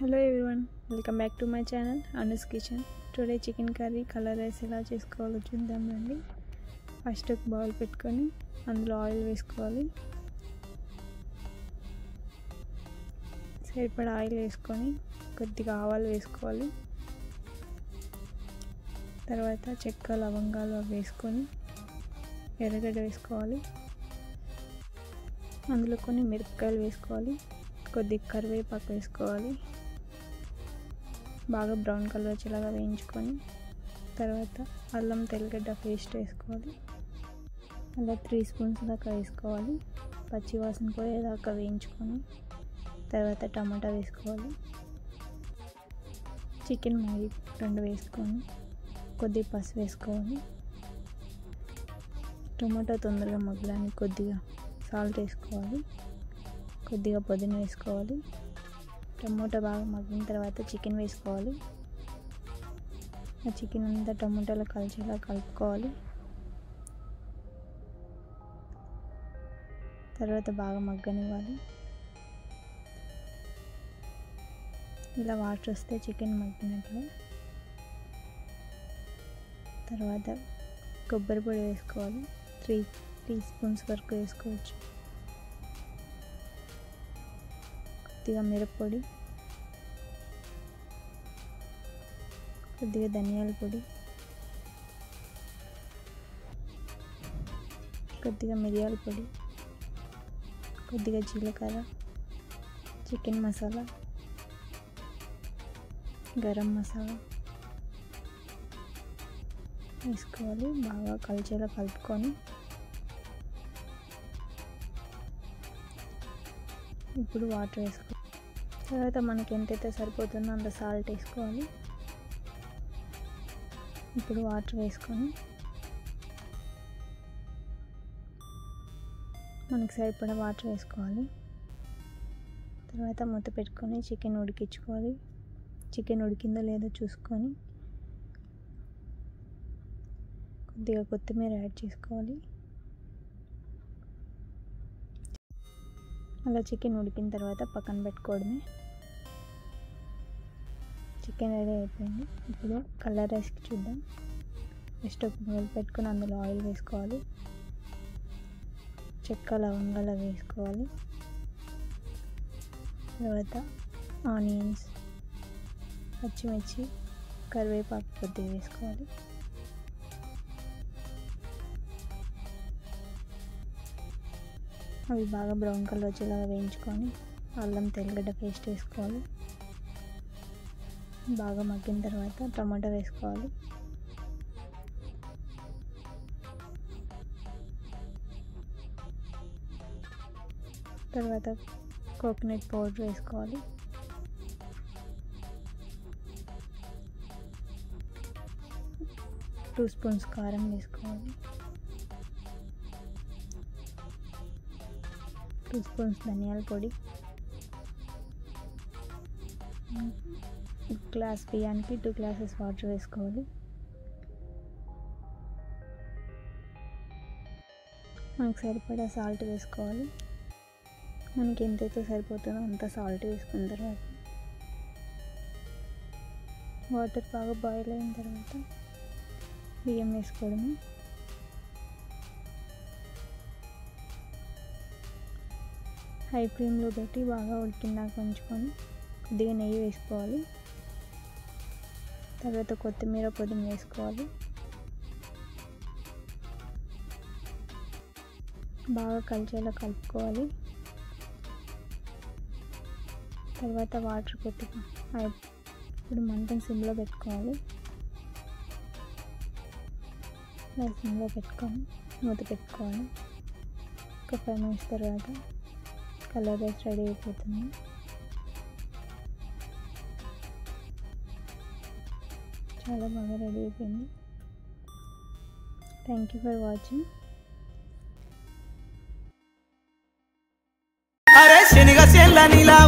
Hello everyone, welcome back to my channel Anu's Kitchen. Today chicken curry color rice ఎలా చేసుకోవాలో చూద్దామండి. First ఒక bowl పెట్టుకొని అందులో ఆయిల్ వేసుకోవాలి. సరిపడా ఆయిల్ వేసుకొని కొద్దిగా ఆవాలు వేసుకోవాలి. తర్వాత చెక్క లవంగాలు వేసుకొని ఎర్రగడ్డ వేసుకోవాలి. అందులో కొన్ని మిరపకాయలు వేసుకోవాలి. కొద్దిగా కరివేపాకు వేసుకోవాలి. బాగా బ్రౌన్ కలర్ వచ్చేలాగా వేయించుకొని తర్వాత అల్లం తెల్లగడ్డ పేస్ట్ వేసుకోవాలి. అలా 3 స్పూన్స్ దాకా వేసుకోవాలి. పచ్చి వాసన పోయేదాకా వేయించుకొని తర్వాత టమాటా వేసుకోవాలి. చికెన్ మ్యాగీ 2 వేసుకొని కొద్దిగా పసుపు వేసుకోవాలి. టమాటా తొందరగా మగ్గడానికి కొద్దిగా సాల్ట్ వేసుకోవాలి. కొద్దిగా పుదీనా వేసుకోవాలి. టమోటా బాగా మగ్గిన తర్వాత చికెన్ వేసుకోవాలి. ఆ చికెన్ అంతా టమోటాలో కలిసేలా కలుపుకోవాలి. తర్వాత బాగా మగ్గనివ్వాలి. ఇలా వాటర్ వస్తే చికెన్ మగ్గినట్లు. తర్వాత కొబ్బరి పొడి వేసుకోవాలి. 3 స్పూన్స్ వరకు వేసుకోవచ్చు. కొద్దిగా మిరప్పొడి, కొద్దిగా ధనియాల పొడి, కొద్దిగా మిరియాల పొడి, కొద్దిగా జీలకర్ర, చికెన్ మసాలా, గరం మసాలా వేసుకోవాలి. బాగా కలిసేలా కలుపుకొని ఇప్పుడు వాటర్ వేసుకోవాలి. తర్వాత మనకి ఎంతైతే సరిపోతుందో అంత సాల్ట్ వేసుకోవాలి. ఇప్పుడు వాటర్ వేసుకొని మనకి సరిపడా వాటర్ వేసుకోవాలి. తర్వాత మూత పెట్టుకొని చికెన్ ఉడికించుకోవాలి. చికెన్ ఉడికిందో లేదో చూసుకొని కొద్దిగా కొత్తిమీర యాడ్ చేసుకోవాలి. అలా చికెన్ ఉడికిన తర్వాత పక్కన పెట్టుకోవడమే. చికెన్ రెడీ అయిపోయింది. ఇప్పుడు కలర్ రైస్కి చూద్దాం. ఫస్ట్ ఒక బౌల్ పెట్టుకొని అందులో ఆయిల్ వేసుకోవాలి. చెక్క లవంగాలు వేసుకోవాలి. తర్వాత ఆనియన్స్, పచ్చిమిర్చి, కరివేపాకు కొద్దిగా వేసుకోవాలి. అవి బాగా బ్రౌన్ కలర్ వచ్చేలాగా వేయించుకొని అల్లం తెల్లగడ్డ పేస్ట్ వేసుకోవాలి. బాగా మగ్గిన తర్వాత టమాటా వేసుకోవాలి. తర్వాత కోకోనట్ పౌడర్ వేసుకోవాలి. టూ స్పూన్స్ కారం వేసుకోవాలి. 2 స్పూన్స్ ధనియాల పొడి, గ్లాస్ బియ్యానికి 2 గ్లాసెస్ వాటర్ వేసుకోవాలి. మనకి సరిపడా సాల్ట్ వేసుకోవాలి. మనకి ఎంతైతే సరిపోతుందో అంత సాల్ట్ వేసుకున్న తర్వాత వాటర్ బాగా బాయిల్ అయిన తర్వాత బియ్యం వేసుకోవడము. హై ఫ్లేమ్లో పెట్టి బాగా ఉడికిందాక ఉంచుకొని కొద్దిగా నెయ్యి వేసుకోవాలి. తర్వాత కొత్తిమీర పుదీనా వేసుకోవాలి. బాగా కలిసేలా కలుపుకోవాలి. తర్వాత వాటర్ కొద్దిగా ఇప్పుడు మంటను సిమ్లో పెట్టుకోవాలి. సిమ్లో పెట్టుకొని మూత పెట్టుకోవాలి. ఒక 5 మినిట్స్ తర్వాత కలర్ రైస్ రెడీ అయిపోతుంది. చాలా బాగా రెడీ అయిపోయింది. Thank you for watching. అరే శనగ చెల్ల నీలా